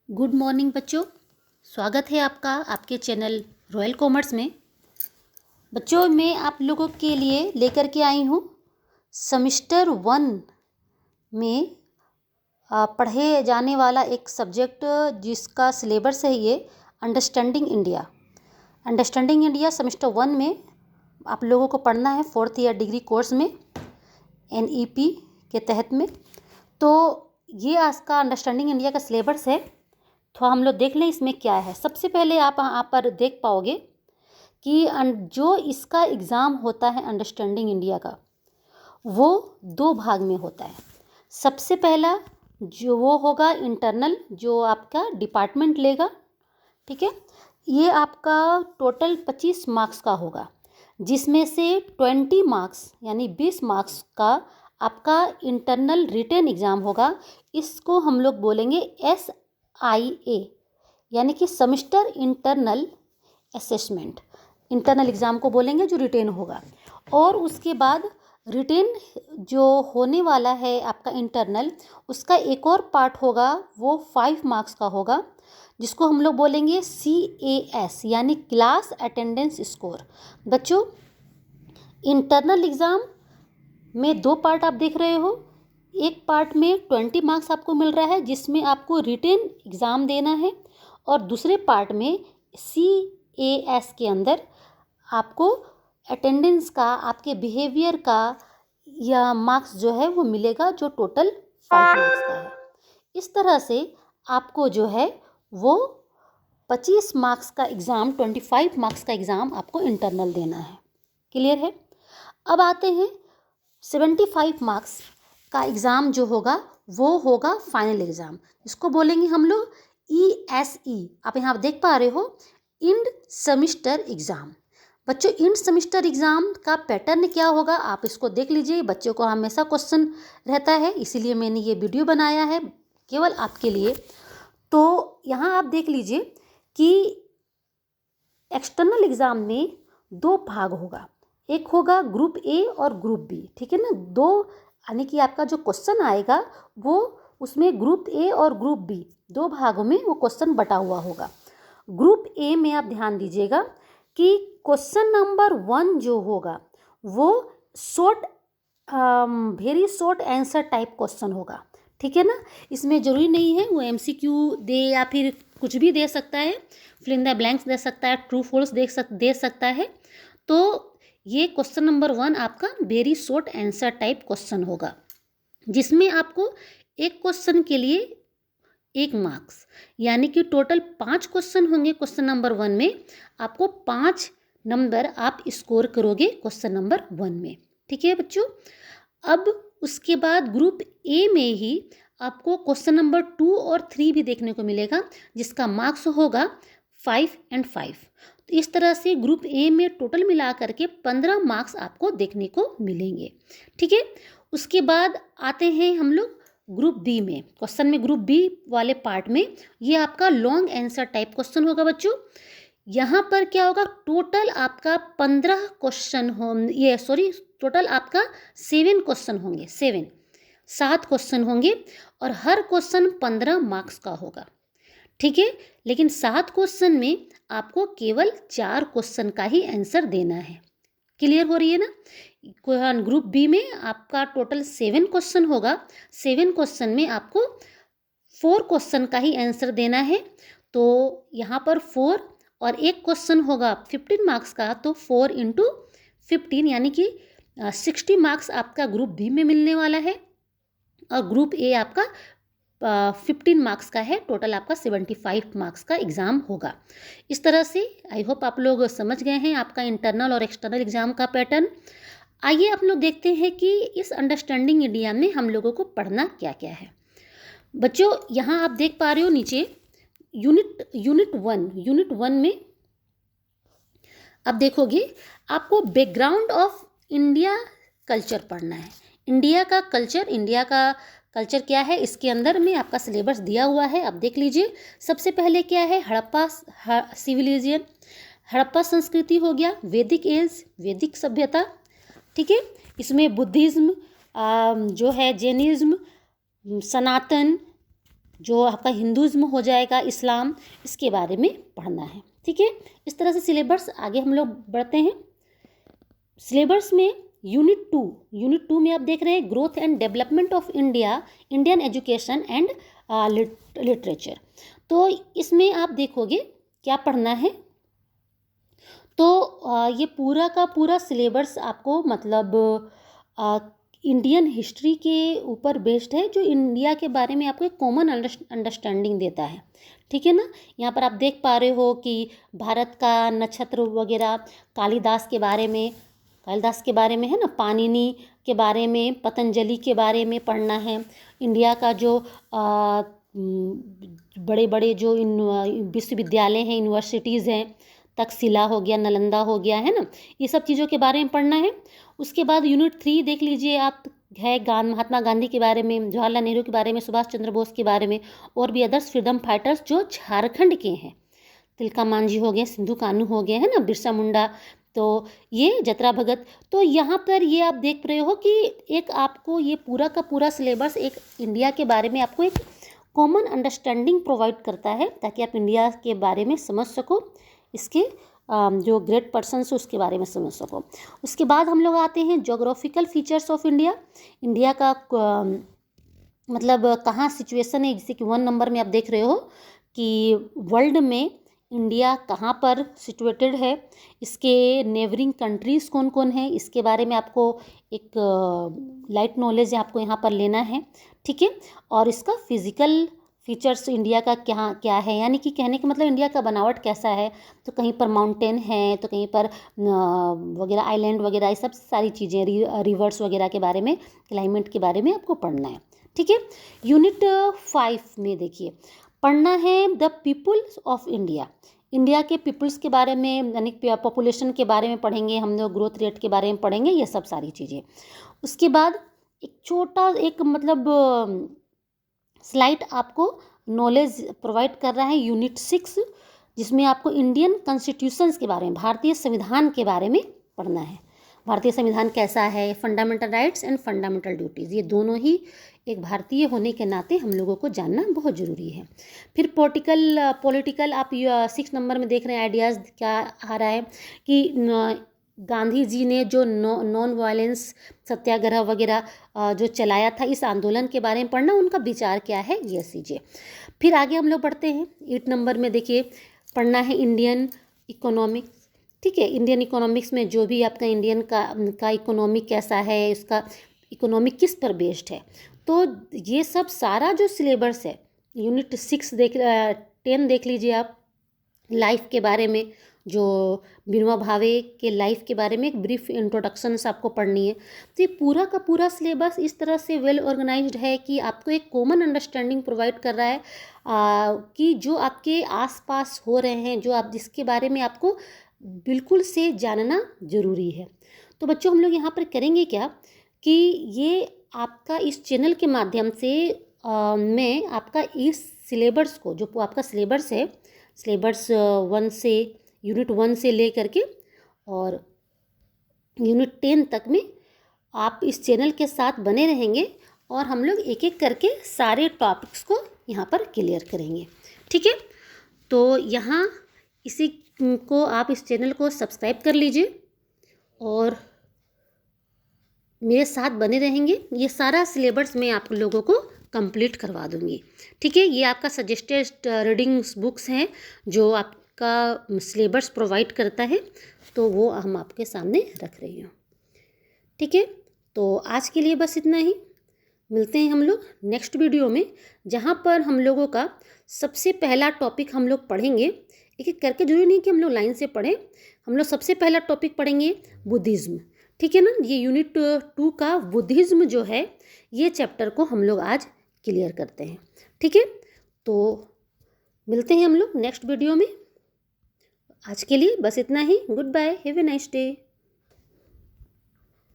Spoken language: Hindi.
गुड मॉर्निंग बच्चों। स्वागत है आपका आपके चैनल रॉयल कॉमर्स में। बच्चों, मैं आप लोगों के लिए लेकर के आई हूँ सेमेस्टर 1 में पढ़े जाने वाला एक सब्जेक्ट जिसका सिलेबस है ये understanding India. Understanding India semester 1 में आप लोगों को पढ़ना है 4th ईयर डिग्री कोर्स में NEP के तहत में। तो ये आज का अंडरस्टैंडिंग इंडिया का सिलेबस है, तो हम लोग देख लें इसमें क्या है। सबसे पहले आप यहाँ पर देख पाओगे कि जो इसका एग्ज़ाम होता है अंडरस्टैंडिंग इंडिया का, वो 2 भाग में होता है। सबसे पहला जो वो होगा इंटरनल, जो आपका डिपार्टमेंट लेगा, ठीक है। ये आपका टोटल 25 मार्क्स का होगा, जिसमें से 20 मार्क्स यानी 20 मार्क्स का आपका इंटरनल रिटन एग्ज़ाम होगा। इसको हम लोग बोलेंगे SIA यानी कि semester internal assessment. Internal exam को बोलेंगे जो रिटेन होगा। और उसके बाद रिटेन जो होने वाला है आपका इंटरनल, उसका एक और पार्ट होगा, वो 5 मार्क्स का होगा, जिसको हम लोग बोलेंगे CAS यानी क्लास अटेंडेंस स्कोर। बच्चों, इंटरनल एग्ज़ाम में 2 पार्ट आप देख रहे हो। एक पार्ट में 20 मार्क्स आपको मिल रहा है, जिसमें आपको रिटेन एग्ज़ाम देना है, और दूसरे पार्ट में CAS के अंदर आपको अटेंडेंस का, आपके बिहेवियर का या मार्क्स जो है वो मिलेगा, जो टोटल 5 मार्क्स का है। इस तरह से आपको जो है वो 25 मार्क्स का एग्ज़ाम, 25 मार्क्स का एग्ज़ाम आपको इंटरनल देना है। क्लियर है? अब आते हैं 75 मार्क्स का एग्ज़ाम जो होगा वो होगा फाइनल एग्ज़ाम। इसको बोलेंगे हम लोग ESE। आप यहाँ देख पा रहे हो, इंड सेमेस्टर एग्ज़ाम। बच्चों, इंड सेमेस्टर एग्ज़ाम का पैटर्न क्या होगा आप इसको देख लीजिए। बच्चों को हमेशा क्वेश्चन रहता है, इसीलिए मैंने ये वीडियो बनाया है केवल आपके लिए। तो यहाँ आप देख लीजिए कि एक्सटर्नल एग्ज़ाम में 2 भाग होगा। एक होगा ग्रुप A और ग्रुप B, ठीक है ना। 2 यानी कि आपका जो क्वेश्चन आएगा वो उसमें ग्रुप A और ग्रुप B 2 भागों में वो क्वेश्चन बटा हुआ होगा। ग्रुप A में आप ध्यान दीजिएगा कि क्वेश्चन नंबर 1 जो होगा वो short, very short answer type question होगा, ठीक है ना। इसमें ज़रूरी नहीं है वो MCQ दे या फिर कुछ भी दे सकता है, फिल इन द ब्लैंक्स दे सकता है, ट्रू फॉल्स दे सकता है। तो ये क्वेश्चन नंबर 1 आपका very short answer type question होगा, जिसमें आपको एक क्वेश्चन के लिए 1 मार्क्स, यानी कि टोटल 5 क्वेश्चन होंगे। क्वेश्चन नंबर 1 में आपको 5 नंबर आप स्कोर करोगे क्वेश्चन नंबर 1 में, ठीक है बच्चों। अब उसके बाद ग्रुप A में ही आपको क्वेश्चन नंबर 2 और 3 भी देखने को मिलेगा, जिसका मार्क्स होगा 5 और 5। तो इस तरह से ग्रुप A में टोटल मिला करके 15 मार्क्स आपको देखने को मिलेंगे, ठीक है। उसके बाद आते हैं हम लोग ग्रुप B में। क्वेश्चन में ग्रुप B वाले पार्ट में ये आपका लॉन्ग आंसर टाइप क्वेश्चन होगा बच्चों। यहाँ पर क्या होगा, टोटल आपका 15 क्वेश्चन टोटल आपका 7 क्वेश्चन होंगे, 7 क्वेश्चन होंगे, और हर क्वेश्चन 15 मार्क्स का होगा, ठीक है। लेकिन 7 क्वेश्चन में आपको केवल 4 क्वेश्चन का ही आंसर देना है। क्लियर हो रही है ना। ग्रुप B में आपका टोटल 7 क्वेश्चन होगा, 7 क्वेश्चन में आपको 4 क्वेश्चन का ही आंसर देना है। तो यहाँ पर 4 और एक क्वेश्चन होगा 15 मार्क्स का, तो 4 × 15 यानी कि 60 मार्क्स आपका ग्रुप B में मिलने वाला है, और ग्रुप A आपका 15 मार्क्स का है। टोटल आपका 75 मार्क्स का एग्ज़ाम होगा। इस तरह से आई होप आप लोग समझ गए हैं आपका इंटरनल और एक्सटर्नल एग्ज़ाम का पैटर्न। आइए आप लोग देखते हैं कि इस अंडरस्टैंडिंग इंडिया में हम लोगों को पढ़ना क्या क्या है। बच्चों, यहाँ आप देख पा रहे हो नीचे यूनिट 1 में अब देखोगे आपको बैकग्राउंड ऑफ इंडिया कल्चर पढ़ना है। इंडिया का कल्चर क्या है, इसके अंदर में आपका सिलेबस दिया हुआ है, आप देख लीजिए। सबसे पहले क्या है, हड़प्पा सिविलाइजेशन, हड़प्पा संस्कृति हो गया, वैदिक एज, वैदिक सभ्यता, ठीक है। इसमें बुद्धिज्म जो है, जैनिज्म, सनातन, जो आपका हिंदुज़्म हो जाएगा, इस्लाम, इसके बारे में पढ़ना है। ठीक है, इस तरह से सिलेबस आगे हम लोग बढ़ते हैं। सिलेबस में यूनिट टू में आप देख रहे हैं growth and development of India, Indian education and literature. तो इसमें आप देखोगे क्या पढ़ना है। तो ये पूरा का पूरा सिलेबस आपको मतलब इंडियन हिस्ट्री के ऊपर बेस्ड है, जो इंडिया के बारे में आपको एक कॉमन अंडरस्टैंडिंग देता है। ठीक है ना। यहाँ पर आप देख पा रहे हो कि भारत का नक्षत्र वगैरह, कालिदास के बारे में है ना, पाणिनि के बारे में, पतंजलि के बारे में पढ़ना है। इंडिया का जो बड़े बड़े जो विश्वविद्यालय हैं, यूनिवर्सिटीज़ हैं, तक्षशिला हो गया, नालंदा हो गया, है ना, ये सब चीज़ों के बारे में पढ़ना है। उसके बाद यूनिट 3 देख लीजिए आप, है महात्मा गांधी के बारे में, जवाहरलाल नेहरू के बारे में, सुभाष चंद्र बोस के बारे में, और भी अदर्स फ्रीडम फाइटर्स जो झारखंड के हैं। तिलका मांझी हो गए, सिंधु कान्हू हो गए, है ना, बिरसा मुंडा, तो ये जतरा भगत। तो यहाँ पर ये आप देख रहे हो कि एक आपको ये पूरा का पूरा सिलेबस एक इंडिया के बारे में आपको एक कॉमन अंडरस्टैंडिंग प्रोवाइड करता है, ताकि आप इंडिया के बारे में समझ सको, इसके जो ग्रेट पर्सन्स उसके बारे में समझ सको। उसके बाद हम लोग आते हैं geographical features of India. India का मतलब कहाँ सिचुएशन है, जैसे कि 1 नंबर में आप देख रहे हो कि वर्ल्ड में इंडिया कहाँ पर सिचुएटेड है, इसके नेबरिंग कंट्रीज़ कौन कौन है, इसके बारे में आपको एक लाइट नॉलेज आपको यहाँ पर लेना है। ठीक है, और इसका फिजिकल फीचर्स इंडिया का क्या क्या है, यानी कि कहने का मतलब इंडिया का बनावट कैसा है। तो कहीं पर माउंटेन है, तो कहीं पर वगैरह आइलैंड वगैरह, ये सब सारी चीज़ें, रिवर्स वगैरह के बारे में, क्लाइमेट के बारे में आपको पढ़ना है। ठीक है, यूनिट 5 में देखिए पढ़ना है the peoples of India. India के पीपल्स के बारे में, यानी पॉपुलेशन के बारे में पढ़ेंगे हम लोग, ग्रोथ रेट के बारे में पढ़ेंगे, ये सब सारी चीज़ें। उसके बाद एक छोटा एक मतलब स्लाइड आपको नॉलेज प्रोवाइड कर रहा है यूनिट 6, जिसमें आपको इंडियन कॉन्स्टिट्यूशंस के बारे में, भारतीय संविधान के बारे में पढ़ना है। भारतीय संविधान कैसा है, fundamental rights and fundamental duties, ये दोनों ही एक भारतीय होने के नाते हम लोगों को जानना बहुत ज़रूरी है। फिर पॉलिटिकल आप 6 नंबर में देख रहे हैं, आइडियाज़ क्या आ रहा है कि गांधी जी ने जो नॉन वायलेंस सत्याग्रह वगैरह जो चलाया था, इस आंदोलन के बारे में पढ़ना, उनका विचार क्या है, ये चीज़ें। फिर आगे हम लोग बढ़ते हैं 8 नंबर में, देखिए पढ़ना है इंडियन इकोनॉमिक्स। ठीक है, इंडियन इकोनॉमिक्स में जो भी आपका इंडियन का इकोनॉमिक कैसा है, इसका इकोनॉमिक किस पर बेस्ड है, तो ये सब सारा जो सिलेबस है, यूनिट 10 देख लीजिए आप, लाइफ के बारे में, जो विनोबा भावे के लाइफ के बारे में एक ब्रीफ इंट्रोडक्शन आपको पढ़नी है। तो ये पूरा का पूरा सिलेबस इस तरह से वेल ऑर्गेनाइज्ड है कि आपको एक कॉमन अंडरस्टैंडिंग प्रोवाइड कर रहा है कि जो आपके आसपास हो रहे हैं, जो आप जिसके बारे में आपको बिल्कुल से जानना ज़रूरी है। तो बच्चों हम लोग यहाँ पर करेंगे क्या कि ये आपका इस चैनल के माध्यम से मैं आपका इस सिलेबस को, जो आपका सिलेबस है, सिलेबस 1 से यूनिट 1 से ले करके और यूनिट 10 तक में आप इस चैनल के साथ बने रहेंगे, और हम लोग एक एक करके सारे टॉपिक्स को यहाँ पर क्लियर करेंगे। ठीक है, तो यहाँ इसी को आप इस चैनल को सब्सक्राइब कर लीजिए और मेरे साथ बने रहेंगे। ये सारा सिलेबस मैं आप लोगों को कंप्लीट करवा दूँगी। ठीक है, ये आपका सजेस्टेड रीडिंग्स बुक्स हैं जो आपका सिलेबस प्रोवाइड करता है, तो वो हम आपके सामने रख रही हूँ। ठीक है, तो आज के लिए बस इतना ही। मिलते हैं हम लोग नेक्स्ट वीडियो में, जहाँ पर हम लोगों का सबसे पहला टॉपिक हम लोग पढ़ेंगे, एक एक करके, जरूरी नहीं कि हम लोग लाइन से पढ़ें। हम लोग सबसे पहला टॉपिक पढ़ेंगे बुद्धिज़्म। ठीक है ना, ये यूनिट 2 का बुद्धिज़्म जो है, ये चैप्टर को हम लोग आज क्लियर करते हैं। ठीक है, तो मिलते हैं हम लोग नेक्स्ट वीडियो में। आज के लिए बस इतना ही। Goodbye, have a nice day.